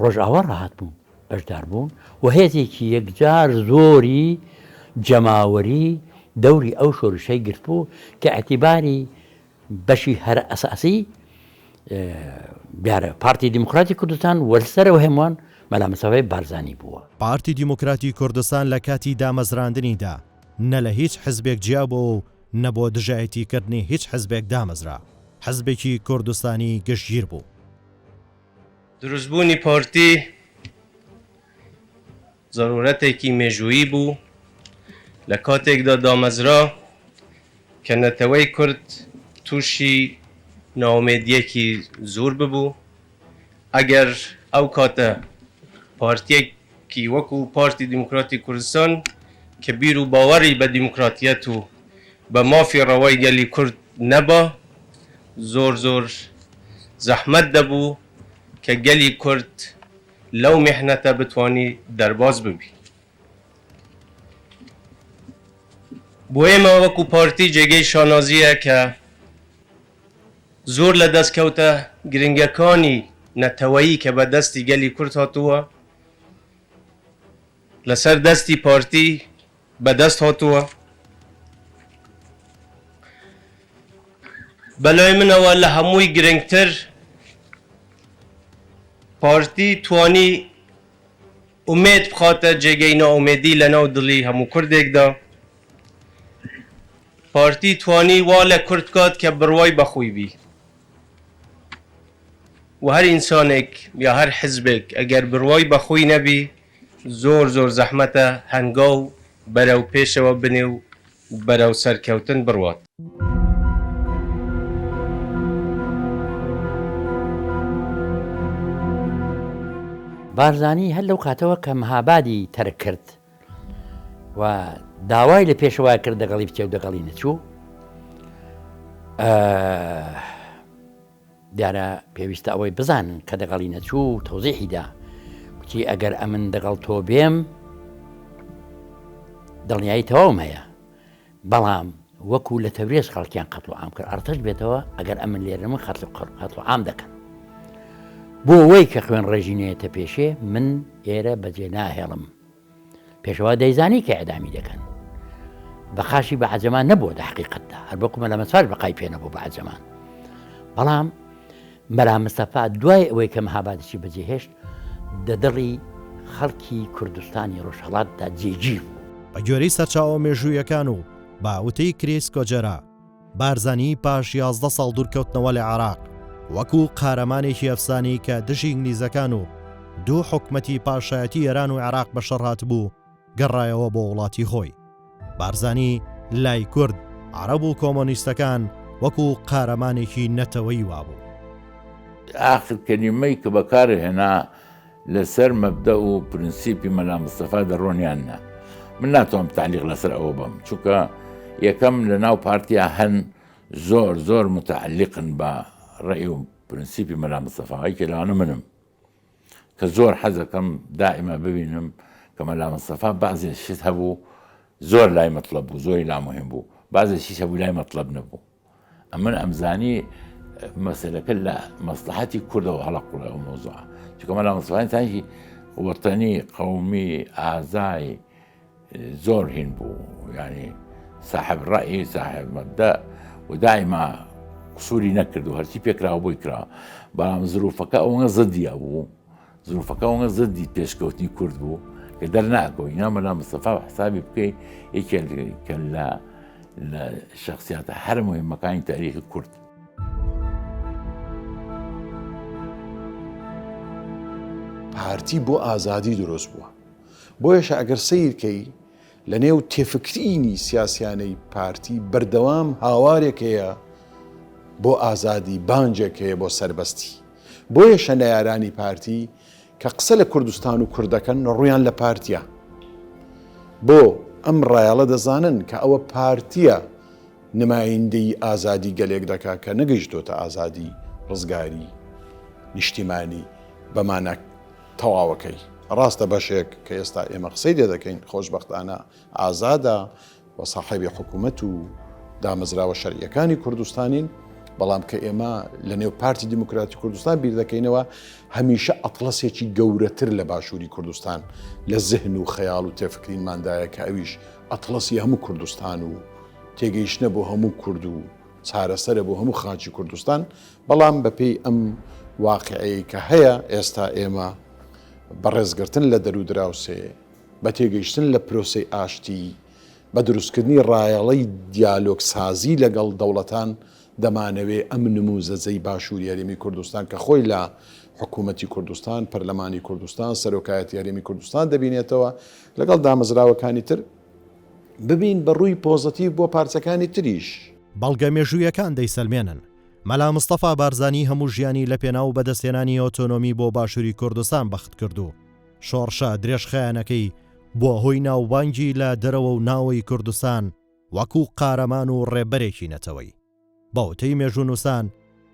ڕۆژئاوا ڕاهات بوون بەشدار بوون و هێزێکی یەکجار زۆری جەماوەری دەوری ئەو شۆڕشەی گرت بوو کە ئەتیباری بەشی هەر ئەساسی دیارە پارتی دیموکراتی کوردستان وەرسەرەوە هێمووان مەلا مستەفای بارزانی بووە. پارتی دیموکراتی کوردستان لە کاتی دامەزراندنیدا نە لە هیچ حزبێک جیابەوە و نە بۆ دژایەتیکردنی هیچ حزبێک دامەزرا، حزبێکی کوردستانی گشتگیر بوو. دروستبوونی پارتی ضرورەتێکی مێژوویی بوو لە کاتێکدا دامەزرا کە نەتەوەی کورد تووشی ناومێدیەکی زۆر ببوو. ئەگەر ئەو کاتە پارتیەکی وەکو پارتی دیموکراتی کوردستان کە بیر و باوەڕی بە دیموکراتیەت و بە مافی ڕەوای گەلی کورد نەبا زۆر زۆر زەحمەت دەبوو کە گەلی کورد لەو میحنەتە بتوانی دەرباز ببی. بۆ ئێمە وەکو پارتی جێگەی شانازیە کە زۆر لە دەستکەوتە گرنگەکانی نەتەوەیی کە بە دەستی گەلی کورد هاتووە لەسەر دەستی پارتی بەدەست هاتووە. بەلای منەوە لە هەمووی گرنگتر پارتی توانی ئومێد بخاتە جێگەی ناومێدی لە ناو دڵی هەموو کوردێکدا. پارتی توانی وا لە کورد کات کە بڕوای بەخۆی بی و هەر ئینسانێک یا هەر حزبێک ئەگەر بڕوای بەخۆی نەبی زۆر زۆر زەحمەتە هەنگاو بەرەو پێشەوە بنێ و بەرەو سەرکەوتن بڕوات. بارزانی هەر لەو کاتەوە کە مەهابادی تەرک کرد و داوای لە پێشەوای کرد دەگەڵی بچێ و دەگەڵی نەچوو، دیارە پێویستە ئەوەی بزانن کە دەگەڵی نەچوو تەوزیحیدا وتی ئەگەر ئەمن دەگەڵ تۆ بێم دڵنیایی تەواوم هەیە، بەڵام وەکو لە تەورێز خەڵکیان قەتڵ و عام کرد ئەرتەش بێتەوە ئەگەر ئەمن لێرە من قەتڵ و عام دەکەن. بۆ ئەوەی کە خوێن ڕێژینەیەتە پێشێ من ئێرە بەجێ ناهێڵم. پێشەوە دەیزانی کە ئەدامی دەکەن بە خاشی بە عەجەمان نەبووە لە حەقیقەتدا، هەر بۆ کومە لە مەساج بەقای پێ نەبوو بە عەجەمان. بەڵام مەلا مستەفا دوای ئەوەی کە مەهابادیی بەجێهێشت دەدڵی خەڵکی کوردستانی ڕۆژهەڵاتدا جێگیر بوو. بە گوێرەی سەرچاوە مێژوویەکان و باوتەی کریس کۆجەرا بارزانی پاش 11 ساڵ دوورکەوتنەوە لە عێراق وەکو قارەمانێکی ئەفسانی کە دژی ئینگلیزەکان و دوو حکومەتی پاشایەتی ئێران و عێراق بە شەڕات بوو گەڕایەوە بۆ وڵاتی خۆی. بارزانی لای کورد عەرەب و کۆمۆنیستەکان وەکو قارەمانێکی نەتەوەیی وابوو. آخر کەلیمەی کە بەکارهێنا لەسەر مەبدە و پرینسیپی مەلا مستەفا دەڕۆنیاننا. من ناتوانم تعلیق لەسەر ئەوە بم چونکە یەکەم لە ناو پارتیا هەن زۆر زۆر متعلقن بە ڕێی و پرینسیپی مەلا مستەفاهایی کە لەوانە منم کە زۆر حەزەکەم دائیمە ببینم کە مەلا مستەفا بەعزێ شت هەبوو زۆر لای مەطلب بوو، زۆری لا مهم بوو، بەعزێکیش هەبوو لای مەطلب نەبوو. ئەمن ئەمزانی مەسەلەکە لە مەسلحەتی کوردەوە هەڵەقوڵە ئەو مۆزوعە چونکە مەلا مستەفا ئینسانێکی وەتەنی قەومی ئازای زۆر هین بوو، یعنی صاحب ڕەئی صاحب مەبدە و دائیما قسووری نەکرد و هەرچی پێکراوە بۆی کرا، بەڵام زروفەکە ئەوەنە زەدیە بوو، زروفەکە ئەوەنە زەدی پێشکەوتنی کورد بوو کە دەرناکەوە. ئینا مەلا مستەفا حسابی بکەی یەکێکە لە شخصیاتە هەر مهمەکانی تاریخی کورد. پارتی بۆ ئازادی دروست بووە، بۆیەش ئەگەر سیرکەی لە نێو تێفکرینی سیاسیانەی پارتی بەردەوام هاوارێک هەیە بۆ ئازادی، بانجێک هەیە بۆ سەربەستی. بۆیەشە لە یارانی پارتی کە قسە لە کوردستان و کوردەکەن ڕویان لە پارتیە، بۆ ئەم ڕایاڵە دەزانن کە ئەوە پارتیە نمایندەی ئازادی گەلێک دەکا کە نەگەیشتۆتە ئازادی ڕزگاری نیشتیمانی بەمانە تەواوەکەی. ڕاستە بەشێک کە ئێستا ئێمە قسەی لێ دەکەین خۆشبەختانە ئازادە و ساحێبی حکوومەت و دامەزراوە شەرعیەکانی کوردستانین، بەڵام کە ئێمە لە نێو پارتی دیموکراتی کوردستان بیر دەکەینەوە هەمیشە ئەتڵەسێکی گەورەتر لە باشووری کوردستان لە زهن و خەیاڵ و تێفکرینماندایە کە ئەویش ئەتڵەسی هەموو کوردستان و تێگەیشتنە بۆ هەموو کورد و چارەسەرە بۆ هەموو خاچی کوردستان. بەڵام بەپێی ئەم واقعەیە کە هەیە ئێستا ئێمە بەڕێزگرتن لە دەرودراوسێ بە تێگەیشتن لە پرۆسەی ئاشتی بە دروستکردنی ڕایەڵەی دیالۆگ سازی لەگەڵ دەوڵەتان دەمانەوێ ئەم نموزەجەی باشووری هەرێمی کوردستان کە خۆی لە حکوومەتی کوردستان، پەرلەمانی کوردستان، سەرۆکایەتی هەرێمی کوردستان دەبینێتەوە لەگەڵ دامەزراوەکانی تر ببین بە ڕووی پۆزتیڤ بۆ پارچەکانی تریش. بەڵگە مێژوویەکان دەیسەلمێنن. مەلا مستەفا بارزانی هەموو ژیانی لە پێناو بەدەستێنانی ئۆتۆنۆمی بۆ باشووری کوردستان بەخت کردو. شۆڕشە درێژخایەنەکەی بووە هۆی ناوبانگی لە دەرەوە و ناوەی کوردستان وەکو قارەمان و ڕێبەرێکی نەتەوەی. بەوتەی مێژوونووسان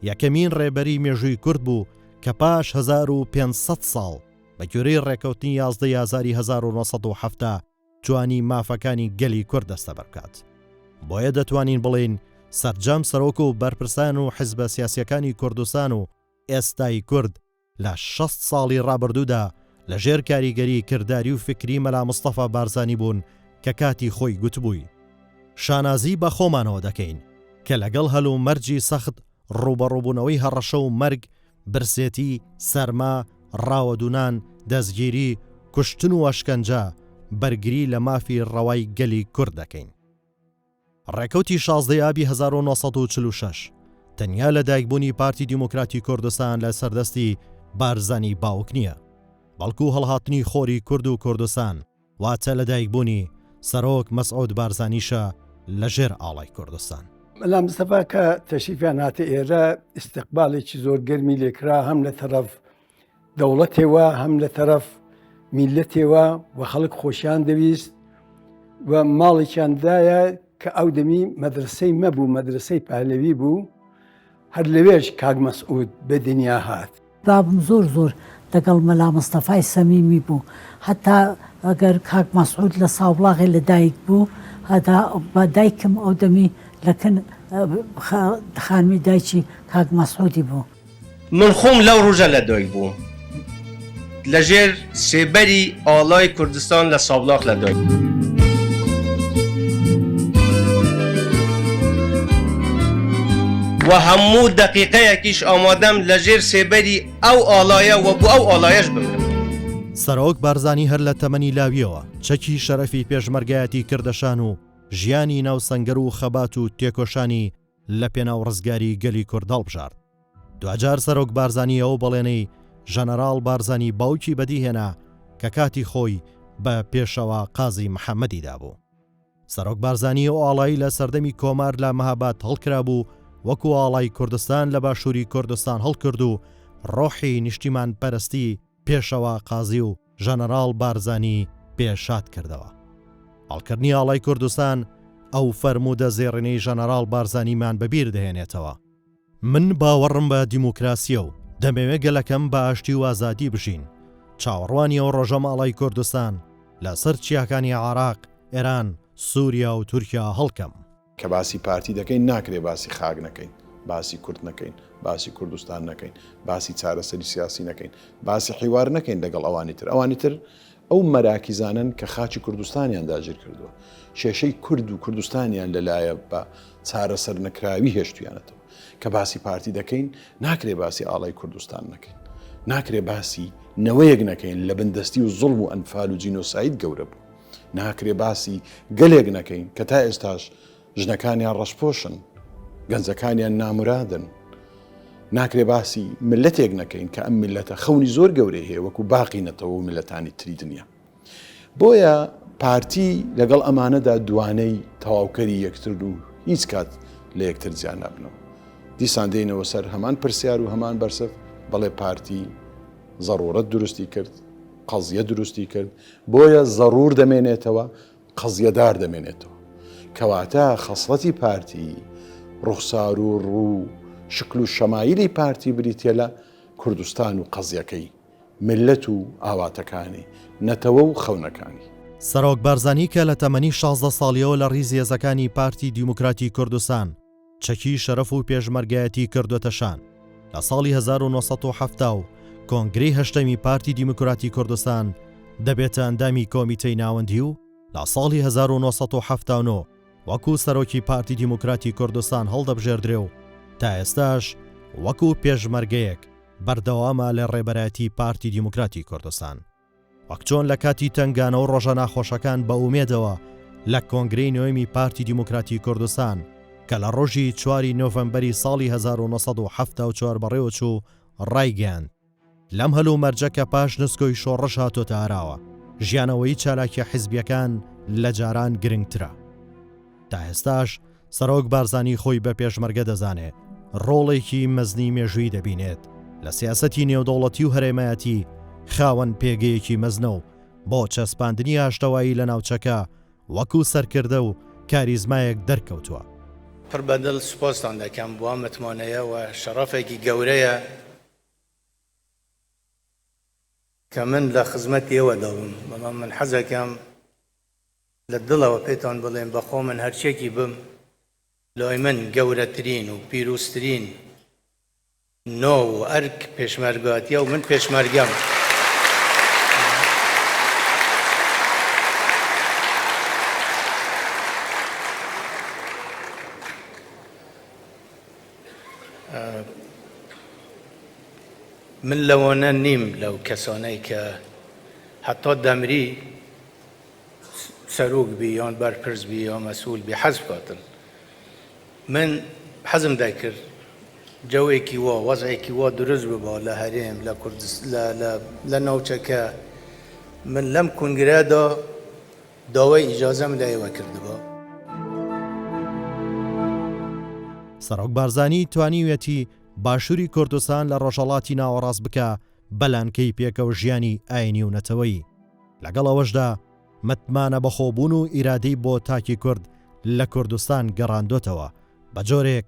یەکەمین ڕێبەری مێژووی کورد بوو کە پاش 1500 ساڵ بە گوێرەی ڕێکەوتنی 11 ئازاری 1970 جوانی مافەکانی گەلی کورد دەستە بەرکات. بۆیە دەتوانین بڵین سەرجەم سەرۆک و بەرپرسان و حیزبە سیاسیەکانی کوردستان و ئێستای کورد لە 60 ساڵی ڕابردوودا لەژێر کاریگەری کردداری و فکری مەلا مستەفا بارزانی بوون کە کاتی خۆی گوتبووی. شانازی بە خۆمانەوە دەکەین کە لەگەڵ هەل و مەرجی سەخت ڕوبەڕووبوونەوەی هەڕەشە و مەرگ، برسێتی، سەرما، ڕاوەدونان، دەستگیری، کوشتن و ئەشکەنجە بەرگری لە مافی ڕەوای گەلی کورد دەکەین. ڕێکەوتی 16 ئابی 1946 تەنیا لە دایکبوونی پارتی دیموکراتی کوردستان لە سەردەستی بارزانی باوک نییە، بەڵکو هەڵهاتنی خۆری کورد و کوردستان واتە لە دایکبوونی سەرۆک مەسعود بارزانیشە لەژێر ئاڵای کوردستان. مەلا مستەفا کە تەشریفیان هاتە ئێرە ئیستقبالێکی زۆر گەرمی لێکرا، هەم لە تەرەف دەوڵەتێوە هەم لە تەرەف میلەتێوە و خەڵک خۆشیان دەویست و ماڵێکیاندایە کە ئەو دەمی مەدرسەی مەبوو، مەدرسەی پالەوی بوو، هەر لەوێش کاک مەسعود بە دنیا هات. بابم زۆر لەگەڵ مەلا مستەفای سەمیمی بوو، هەتا ئەگەر کاک مەسعود لە ساوڵاغی لە دایک بوو، هەتا بە دایکم ئەو دەمی لەکن خانمی دایکی کاک مەسعودی بوو. من خۆم لەو ڕۆژە لە دایک بووم، لەژێر سێبەری ئاڵای کوردستان لە ساوڵاغ لە دایک بووم. و هەموو دەقیقەیەکیش ئامادەم لەژێر سێبەری ئەو ئاڵایە و بۆ ئەو ئاڵایەش بمرم. سەرۆک بارزانی هەر لە تەمەنی لاویەوە چەکی شەرەفی پێشمەرگایەتی کردەشان و ژیانی ناو سەنگەر و خەبات و تێکۆشانی لە پێناو ڕزگاری گەلی کورد هەڵبژارد. دوجار سەرۆک بارزانی ئەو بەڵێنەی ژەنەراڵ بارزانی باوکی بەدیهێنا کە کاتی خۆی بە پێشەوە قازی محەممەدیدا بوو. سەرۆک بارزانی و ئاڵایی لە سەردەمی کۆمار لە مەهاباد هەڵکرا بوو، وەکو ئاڵای کوردستان لە باشووری کوردستان هەڵکرد و ڕۆحی نیشتیمان پەرستی پێشەوە قازی و ژەنەراڵ بارزانی پێشات کردەوە. هەڵکردنی ئاڵای کوردستان ئەو فەرموودە زێڕینەی ژەنەراڵ بارزانیمان بەبیر دەهێنێتەوە: من باوەڕم بە دیموکراسیە و دەمەوێت گەلەکەم بە ئاشتی و ئازادی بژین. چاوەڕوانی ئەو ڕۆژە ماڵای کوردستان لەسەر چیاکانی عێراق، ئێران، سووریا و تورکیا هەڵکەم. کە باسی پارتی دەکەین ناکرێ باسی خاک نەکەین، باسی کورد نەکەین، باسی کوردستان نەکەین، باسی چارەسەری سیاسی نەکەین، باسی حیوار نەکەین لەگەڵ ئەوانی تر ئەو مەراکیزانن کە خاچی کوردستانیان داگیر کردووە، شێشەی کورد و کوردستانیان لەلایە بە چارەسەر نەکراوی هێشتویانەتەوە. کە باسی پارتی دەکەین ناکرێ باسی ئاڵای کوردستان نەکەین، ناکرێ باسی نەوەیەک نەکەین لە بەندەستی و زوڵم و ئەنفال و جینۆساید گەورە بوو، ناکرێ باسی گەلێک نەکەین کە تا ئێستاش ژنەکانیان ڕەشپۆشن، گەنجەکانیان نامورادن، ناکرێ باسی ملەتێک نەکەین کە ئەم ملەتە خەونی زۆر گەورەی هەیە وەکو باقی نەتەوە و ملەتانی تری دنیا. بۆیە پارتی لەگەڵ ئەمانەدا دوانەی تەواوکەری یەکتر و هیچ کات لە یەکتر جیان نابنەوە. دیسان دێنەوە سەر هەمان پرسیار و هەمان بەرسەف، بەڵێ پارتی زەڕورەت دروستی کرد، قەزیە دروستی کرد، بۆیە زەڕور دەمێنێتەوە، قەزیەدار دەمێنێتەوە. کەواتە خەسڵەتی پارتی ڕوخسار و ڕوو شکل و شەمایلی پارتی بریتە لە کوردستان و قەزیەکەی، ملت و ئاواتەکانی، نەتەوە و خەونەکانی. سەرۆک بارزانی کە لە تەمەنی 16 ساڵیەوە لە ڕیزی هێزەکانی پارتی دیموکراتی کوردستان چەکی شەرەف و پێشمەرگایەتی کردوتەشان. لە ساڵی 1970 و کۆنگرەی هەشتەمی پارتی دیموکراتی کوردستان دەبێتە ئەندامی کۆمیتەی ناوەندی و لە ساڵی 1970 وەکو سەرۆکی پارتی دیموکراتی کوردستان هەڵدەبژێردرێ و تا ئێستاش وەکو پێشمەرگەیەک بەردەوامە لە ڕێبەرایەتی پارتی دیموکراتی کوردستان. وەک چۆن لە کاتی تنگانە و ڕۆژە ناخۆشەکان بە ئومێدەوە لە کۆنگرەی نوێمی پارتی دیموکراتی کوردستان کە لە ڕۆژی 4 نۆڤەمبەری ساڵی 1974 بەڕێوەچوو ڕایگەیاند. لەم هەلو مەرجە کە پاش نسکۆی شۆڕش هاتۆتە ئاراوە، ژیانەوەی چالاکیە حیزبیەکان لە جاران گرنگترە. تا ئێستاش سەرۆک بارزانی خۆی بە پێشمەرگە دەزانێت ڕۆڵێکی مەزنی مێژووی دەبینێت لە سیاسەتی نێودەوڵەتی و هەرێمایەتی، خاوەن پێگەیەکی مەزنە و بۆ چەسپاندنی هاشتەوایی لە ناوچەکە وەکو سەرکردە و کاریزمایەک دەرکەوتووە. پڕ بەدڵ سوپاستان دەکەم بۆ متمانەیە و شەرەفێکی گەورەیە کە من لە خزمەتی ئێوەدا بم، بەڵام من حەزەکەم لە دڵەوە پێتان بڵێم بەخۆ من هەرچێکی بم لای من گەورەترین و پیرۆزترین نۆ و ئەرک پێشمەرگاتیە و من پێشمەرگەم. من لەوانە نیم لەو کەسانەی کە حتا دەمری سەرۆک بی یان بەرپرس بی یا مەسئول بی حەزب کاتن. من حەزم دەکرد جەوێکی وا وەزعێکی وا دروست ببا لە هەرێم لە لە ناوچەکە. من لەم کنگرەدا داوای ئیجازەم لە ئێوە کردبا. سەرۆک بارزانی توانیوێتی باشووری کوردستان لە ڕۆژهەڵاتی ناوەڕاست بکە بەلانکەی پێکەوە ژیانی ئاینی و نەتەوەی. لەگەڵ ئەوەشدا متمانە بەخۆبوون و ئیرادەی بۆ تاکی کورد لە کوردستان گەڕاندۆتەوە بە جۆرێک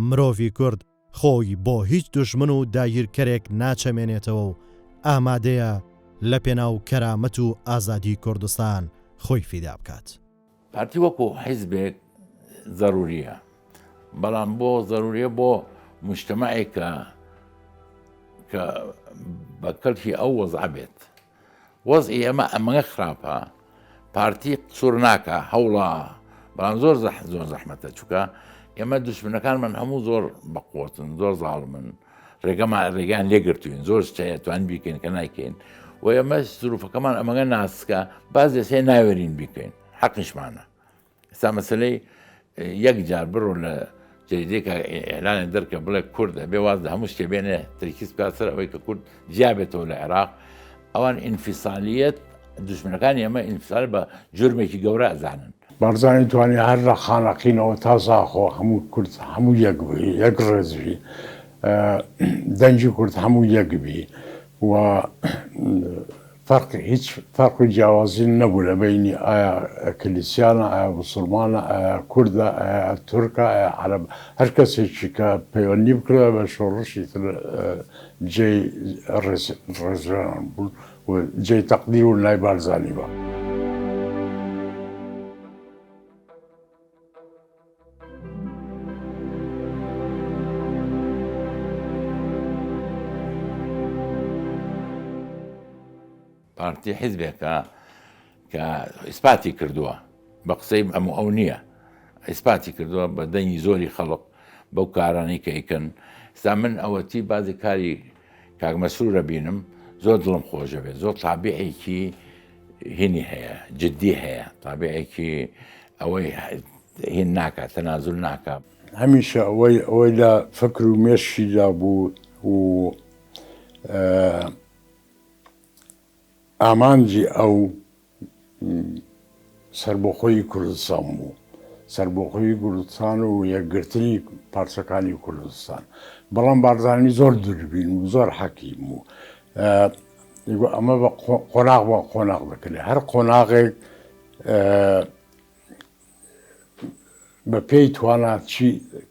مرۆڤی کورد خۆی بۆ هیچ دوژمن و داگیرکەرێک ناچەمێنێتەوە و ئامادەیە لە پێناو کەرامەت و ئازادی کوردستان خۆی فیدا بکات. پارتی وەکو حیزبێک ضروریە، بەڵام بۆ ضروریە بۆ مجتمعێکە کە بە کەلکی ئەو وەزع بێت. وەزعی ئەمە خراپە، پارتی قسوور ناکە هەوڵە، بەڵام زۆر زەحمەتە چووکە ئێمە دوشمنەکانمان هەموو زۆر بەقوتن، زۆر زاڵمن، ڕێگەیان لێگرتوین، زۆر شتەیە توان بیکەین کە نایکەین و ئێمە زروفەکەمان ئەمەگە ناسکە باز دەسێ ناوێرین بیکەین، حەقیشمانە. ئێستا مەسەلەی یەک جار بڕۆ لە جریدێکە ئێلانێ دەرکە بڵێ کوردە بێ واز هەموو شتێ بێنێ تریکیز بکات سەر ئەوەی کە کورد جیابێتەوە لە عێراق. ئەوان ئینفیسالیەت دوژمنەکانی ئێمە ئینفیسال بە جورمێکی گەورە ئەزانن. بارزانی توانی هەر لە خانەقینەوە تا زاخۆ هەموو کورد هەموو یەک ڕێزبی، دەنجی کورد هەموو یەکبی و هیچ فەرقی جیاوازی نەبوو لە بینی ئایا کلیسیانە، ئایا مسلمانە، ئایا کوردە، ئایا تورکە، ئایا عەرەب، هەر کەسێکی کە پەیوەندی بکرێ بە شۆڕشی جێی ڕێزران بوون و جێی تەقدیر و لای بارزانی بە. پارتی حیزبێکە کە ئیسپاتی کردووە بە قسەی ئەموو ئەو نییە، ئیسپاتی کردووە بە دەنگی زۆری خەڵق بەو کارانەی کە ئیکەن. ئستا من ئەوەتی بازی کاری کاک مەسرورە بینم زۆر دڵم خۆشە بێت، زۆر تابعێکی هینی هەیە، جددی هەیە، تابعێکی ئەوەی هین ناکات، تەنازل ناکات. هەمیشە ئەوەی لە فکر و مێشیدا بوو و ئامانجی ئەو سەربەخۆی کوردستان بوو، سەربەخۆی کوردستان و یەکگرتنی پارچەکانی کوردستان. بەڵام بارزانی زۆر دووربین و زۆر حەکیم بوو. ئەمە بە قۆناغ بە قۆناغ دەکرێت، هەر قۆناغێک بە پێی توانات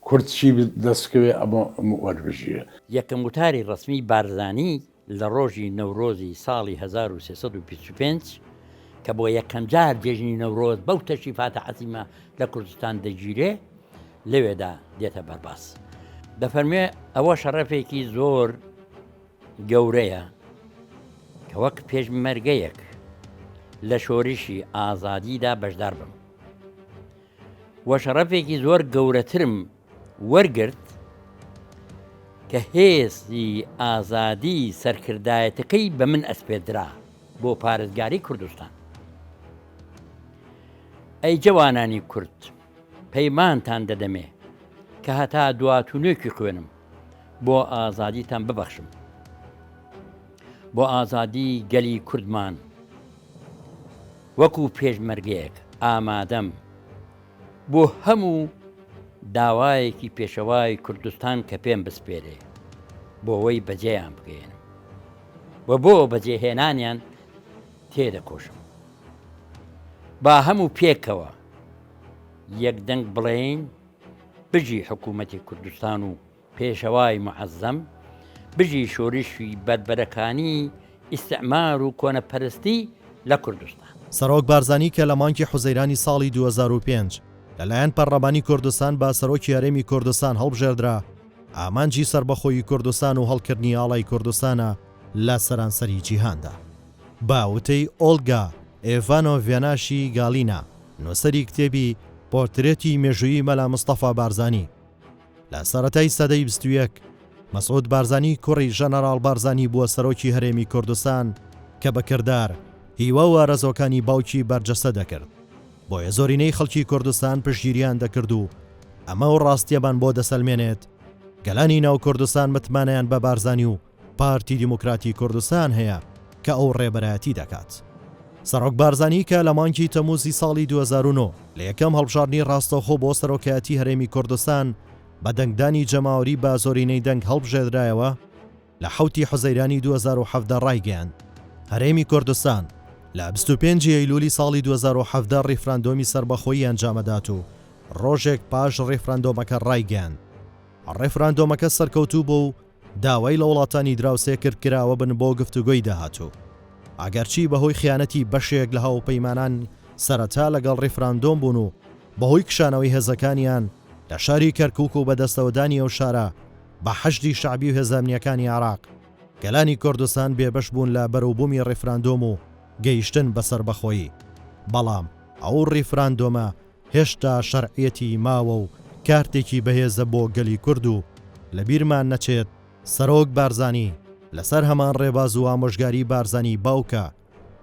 کورد چی دەستکەوێ ئەمە وەربژیرە. یەکەم وتاری ڕسمی بارزانی لە ڕۆژی نەورۆزی ساڵی 1325 کە بۆ یەکەم جار جێژنی نەورۆز بەو تەشریفاتە عەزیمە لە کوردستان دەگیرێ لەوێدا دێتە بەرباس. دەفەرمێ ئەوە شەڕەفێکی زۆر گەورەیە کە وەک پێشمەرگەیەک لە شۆریشی ئازادیدا بەشدار بم. وە شەڕەفێکی زۆر گەورەترم وەرگرت کە هێزی ئازادی سەرکردایەتەکەی بە من ئەسپێدرا بۆ پارێزگاری کوردستان. ئەی جەوانانی کورد، پەیمانتان دەدەمێ کە هەتا دواتونێکی خوێنم بۆ ئازادیتان ببەخشم، بۆ ئازادی گەلی کوردمان وەکو پێشمەرگەیەک ئامادەم بۆ هەموو داوایەکی پێشەوای کوردستان کە پێم بسپێرێ بۆ ئەوەی بەجێیان بگەێنم و بۆ بەجێهێنانیان تێدەکۆشم با هەموو پێکەوە یەکدەنگ بڵێین بژی حکوومەتی کوردستان و پێشەوای معەزەم بژی شۆریشی بەربەرەکانی ئیستعمار و کۆنەپەرستی لە کوردستان. سەرۆک بارزانی کە لە مانکی حوزەیرانی ساڵی 2005 لەلایەن پەرلەمانی کوردستان با سەرۆکی هەرێمی کوردستان هەڵبژێردرا ئامانجی سربەخۆیی کوردستان و هەڵکردنی ئاڵای کوردستانە لە سەرانسەری جیهاندا. باوتەی ئۆلگا ئێڤانۆڤیاناشی گالینا نووسەری کتێبی پۆرترێتی مێژوویی مەلا مستەفا بارزانی لە سەرەتای سەدەی 21 مەسعود بارزانی کوڕی ژەنەرال بارزانی بووە سەرۆکی هەرێمی کوردستان کە بەکردار هیوە و ئارەزۆکانی باوکی بەرجەستە دەکرد. بۆیە زۆرینەی خەڵکی کوردستان پشتگیریان دەکرد و ئەمە و ڕاستیەبان بۆ دەسەلمێنێت گەلانی ناو کوردستان متمانیان بە بارزانی و پارتی دیموکراتی کوردستان هەیە کە ئەو ڕێبەرایەتی دەکات. سەرۆک بارزانی کە لە مانکی تەموزی ساڵی 2009 لە یەکەم هەڵبژاردنی ڕاستەوخۆ بۆ سەرۆکایەتی هەرێمی کوردستان بە دەنگدانی جەماوەری با زۆرینەی دەنگ هەڵبژێردرایەوە لە حوتی حوزەیرانی 2017 ڕایگەیاند هەرێمی کوردستان لە 25 ئەیلولی ساڵی 2017 ڕیفراندۆمی سربەخۆیی ئەنجامەدات و ڕۆژێک پاش ڕیفراندۆمەکە ڕایگەیاند. ڕیفراندۆمەکە سەرکەوتوو بوو و داوای لە وڵاتانی دراوسێ کردکراوە بن بۆ گفتوگۆی داهاتوو. ئەگەرچی بەهۆی خیانەتی بەشێک لە هاوپەیمانان سەرەتا لەگەڵ ڕیفراندۆم بوون و بەهۆی کشانەوەی هێزەکانیان لە شاری کەرکووک و بەدەستەوەدانی ئەو شارە بە حەشدی شعبی و هێزانیەکانی عێراق گەلانی کوردستان بێبەش بوون لە بەروبوومی ڕیفراندۆم و گەیشتن بەسەر بەخۆیی. بەڵام ئەو ڕیفراندۆمە هێشتا شەرعیەتی ماوە و کارتێکی بەهێزە بۆ گەلی کورد و لە بیرمان نەچێت سەرۆک بارزانی لەسەر هەمان ڕێباز و ئامۆژگاری بارزانی باوکە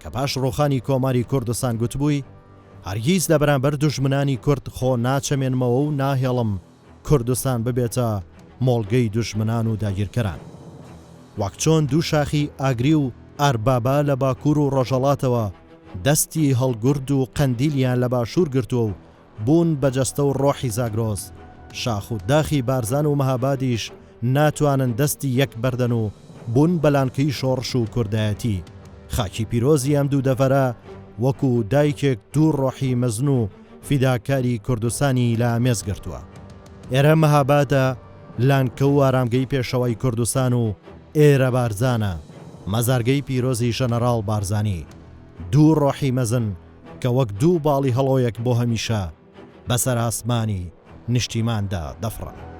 کە پاش ڕۆخانی کۆماری کوردستان گوتبووی هەرگیز لە بەرامبەر دوژمنانی کورد خۆ ناچەمێنمەوە و ناهێڵم کوردستان ببێتە مۆڵگەی دوژمنان و داگیرکەران. وەک چۆن دوو شاخی ئاگری و ئاربابا لە باکوور و ڕۆژەڵاتەوە دەستی هەڵگورد و قەندیلیان لە باشوور گرتووە و بوون بەجەستە و ڕۆحی زاگرۆز شاخ و داخی بارزان و مەهابادیش ناتوانن دەستی یەک بەردەن و بوون بەلانکەی شۆڕش و کوردایەتی. خاکی پیرۆزی ئەم دوو دەڤەرە وەکو دایکێک دوو ڕۆحی مەزن و فیداکاری کوردستانی لە ئامێز گرتووە. ئێرە مەهابادە لانکە و ئارامگەی پێشەوەی کوردستان و ئێرە بارزانە مەزارگەی پیرۆزی ژەنەرال بارزانی، دوو ڕۆحی مەزن کە وەک دوو باڵی هەڵۆیەک بۆ هەمیشە بەسەر ئاسمانی نیشتیماندا دەفڕن.